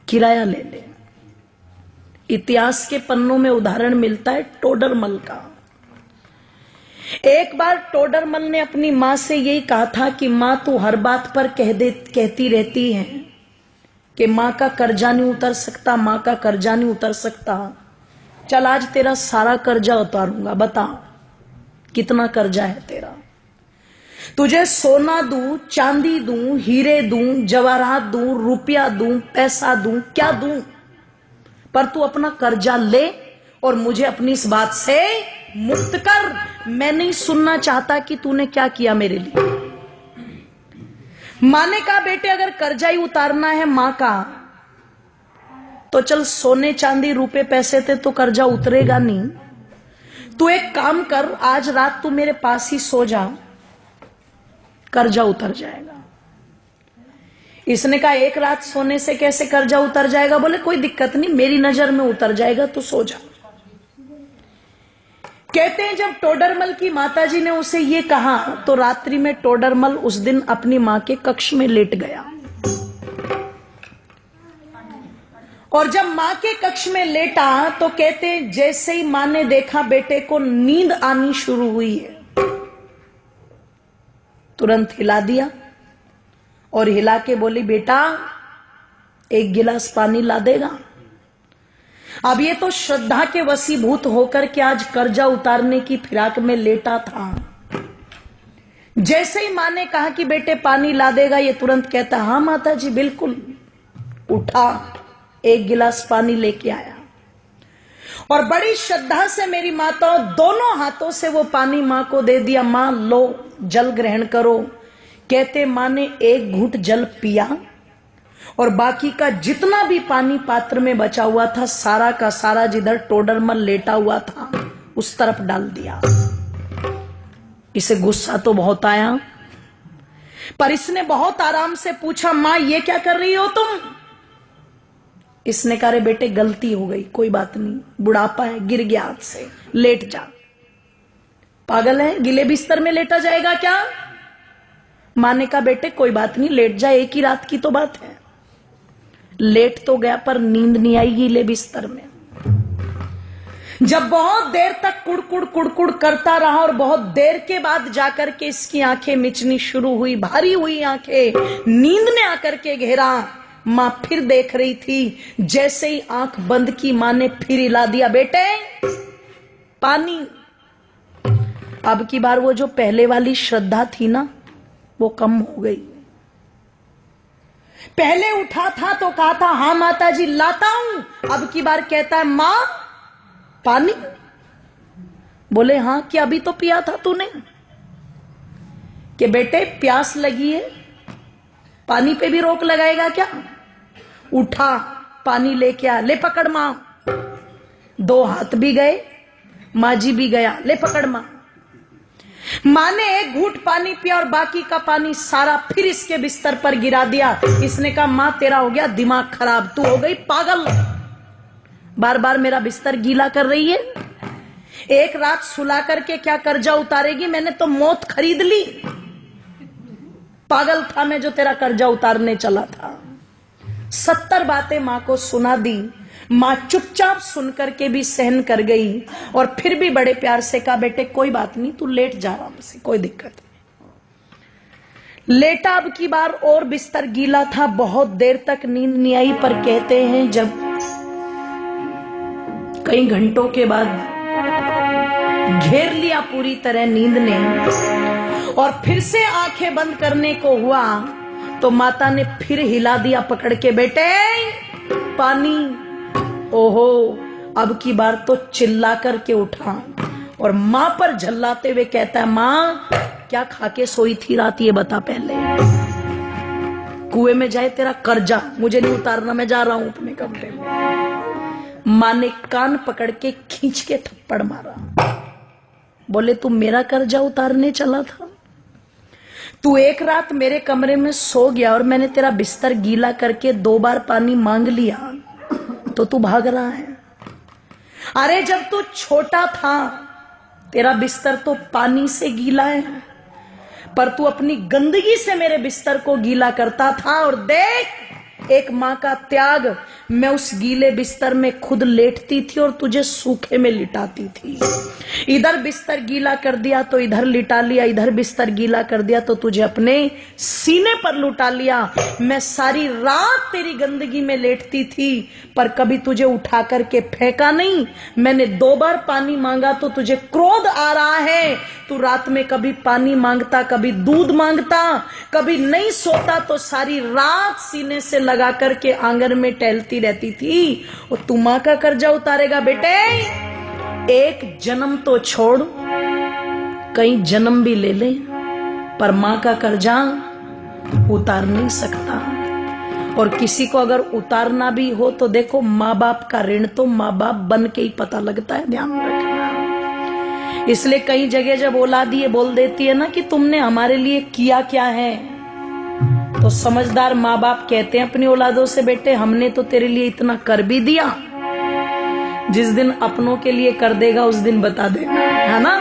किराया ले ले। इतिहास के पन्नों में उदाहरण मिलता है टोडरमल का। एक बार टोडरमल ने अपनी मां से यही कहा था कि मां तू हर बात पर कहती रहती है कि मां का कर्जा नहीं उतर सकता, मां का कर्जा नहीं उतर सकता। चल आज तेरा सारा कर्जा उतारूंगा, बता कितना कर्जा है तेरा। तुझे सोना दूं, चांदी दूं, हीरे दूं, जवाहरात दूं, रुपया दूं, पैसा दूं, क्या दूं, पर तू अपना कर्जा ले और मुझे अपनी इस बात से मुक्त कर। मैं नहीं सुनना चाहता कि तूने क्या किया मेरे लिए। मां ने कहा बेटे अगर कर्जा ही उतारना है मां का तो चल सोने चांदी रुपए पैसे थे तो कर्जा उतरेगा नहीं। तू एक काम कर, आज रात तू मेरे पास ही सो जा, कर्जा उतर जाएगा। इसने कहा एक रात सोने से कैसे कर्जा उतर जाएगा? बोले कोई दिक्कत नहीं, मेरी नजर में उतर जाएगा, तू सो जा। कहते हैं जब टोडरमल की माताजी ने उसे ये कहा तो रात्रि में टोडरमल उस दिन अपनी मां के कक्ष में लेट गया। और जब मां के कक्ष में लेटा तो कहते हैं जैसे ही मां ने देखा बेटे को नींद आनी शुरू हुई है, तुरंत हिला दिया और हिला के बोली बेटा एक गिलास पानी ला देगा। अब ये तो श्रद्धा के वशीभूत होकर के आज कर्जा उतारने की फिराक में लेटा था। जैसे ही मां ने कहा कि बेटे पानी ला देगा, ये तुरंत कहता हाँ माता जी बिल्कुल। उठा, एक गिलास पानी लेके आया और बड़ी श्रद्धा से मेरी माता दोनों हाथों से वो पानी मां को दे दिया। मां लो जल ग्रहण करो। कहते मां ने एक घूंट जल पिया और बाकी का जितना भी पानी पात्र में बचा हुआ था सारा का सारा जिधर टोडरमल लेटा हुआ था उस तरफ डाल दिया। इसे गुस्सा तो बहुत आया, पर इसने बहुत आराम से पूछा मां ये क्या कर रही हो तुम? इसने कहा रे बेटे गलती हो गई, कोई बात नहीं, बुढ़ापा है, गिर गया हाथ से, लेट जा। पागल है, गिले बिस्तर में लेटा जाएगा क्या? मां ने कहा बेटे कोई बात नहीं, लेट जा, एक ही रात की तो बात है। लेट तो गया पर नींद नहीं आई गिले बिस्तर में। जब बहुत देर तक कुड़कुड़ कुड़कुड़ करता रहा और बहुत देर के बाद जाकर के इसकी आंखें मिचनी शुरू हुई, भारी हुई आंखें, नींद ने आकर के घेरा। मां फिर देख रही थी, जैसे ही आंख बंद की मां ने फिर हिला दिया बेटे पानी। अब की बार वो जो पहले वाली श्रद्धा थी ना वो कम हो गई। पहले उठा था तो कहा था हाँ माता जी लाता हूं, अब की बार कहता है मां पानी। बोले हाँ क्या अभी तो पिया था तूने? कि बेटे प्यास लगी है, पानी पे भी रोक लगाएगा क्या? उठा, पानी लेके आ, ले पकड़ मां। दो हाथ भी गए, मां जी भी गया, ले पकड़ मां। मां ने एक घूंट पानी पिया और बाकी का पानी सारा फिर इसके बिस्तर पर गिरा दिया। इसने कहा मां तेरा हो गया दिमाग खराब, तू हो गई पागल, बार बार मेरा बिस्तर गीला कर रही है। एक रात सुला करके क्या कर्जा उतारेगी? मैंने तो मौत खरीद ली। पागल था मैं जो तेरा कर्जा उतारने चला था। 70 बातें मां को सुना दी। मां चुपचाप सुनकर के भी सहन कर गई और फिर भी बड़े प्यार से कहा बेटे कोई बात नहीं, तू लेट जा आराम से, कोई दिक्कत नहीं। लेटा, अब की बार और बिस्तर गीला था, बहुत देर तक नींद नहीं आई। पर कहते हैं जब कई घंटों के बाद घेर लिया पूरी तरह नींद ने और फिर से आंखें बंद करने को हुआ तो माता ने फिर हिला दिया पकड़ के बेटे पानी। ओहो, अब की बार तो चिल्ला करके उठा और मां पर झल्लाते हुए कहता है मां क्या खा के सोई थी रात, ये बता पहले। कुएं में जाए तेरा कर्जा, मुझे नहीं उतारना, मैं जा रहा हूं अपने कमरे में। मां ने कान पकड़ के खींच के थप्पड़ मारा। बोले तू मेरा कर्जा उतारने चला था? तू एक रात मेरे कमरे में सो गया और मैंने तेरा बिस्तर गीला करके 2 बार पानी मांग लिया तो तू भाग रहा है। अरे जब तू छोटा था तेरा बिस्तर तो पानी से गीला है, पर तू अपनी गंदगी से मेरे बिस्तर को गीला करता था। और देख एक माँ का त्याग, मैं उस गीले बिस्तर में खुद लेटती थी और तुझे सूखे में लिटाती थी। इधर बिस्तर गीला कर दिया तो इधर लिटा लिया, इधर बिस्तर गीला कर दिया तो तुझे अपने सीने पर लुटा लिया। मैं सारी रात तेरी गंदगी में लेटती थी पर कभी तुझे उठा करके फेंका नहीं। मैंने 2 बार पानी मांगा तो तुझे क्रोध आ रहा है। तू रात में कभी पानी मांगता, कभी दूध मांगता, कभी नहीं सोता तो सारी रात सीने से लगा करके आंगन में टहलती रहती थी। और तू मां का कर्जा उतारेगा बेटे? एक जन्म तो छोड़, कई जन्म भी ले ले, पर मां का कर्जा उतार नहीं सकता। और किसी को अगर उतारना भी हो तो देखो, माँ बाप का ऋण तो माँ बाप बन के ही पता लगता है, ध्यान रखना। इसलिए कई जगह जब औलाद ये बोल देती है ना कि तुमने हमारे लिए किया क्या है, तो समझदार माँ बाप कहते हैं अपनी औलादों से, बेटे हमने तो तेरे लिए इतना कर भी दिया, जिस दिन अपनों के लिए कर देगा उस दिन बता देना, है ना।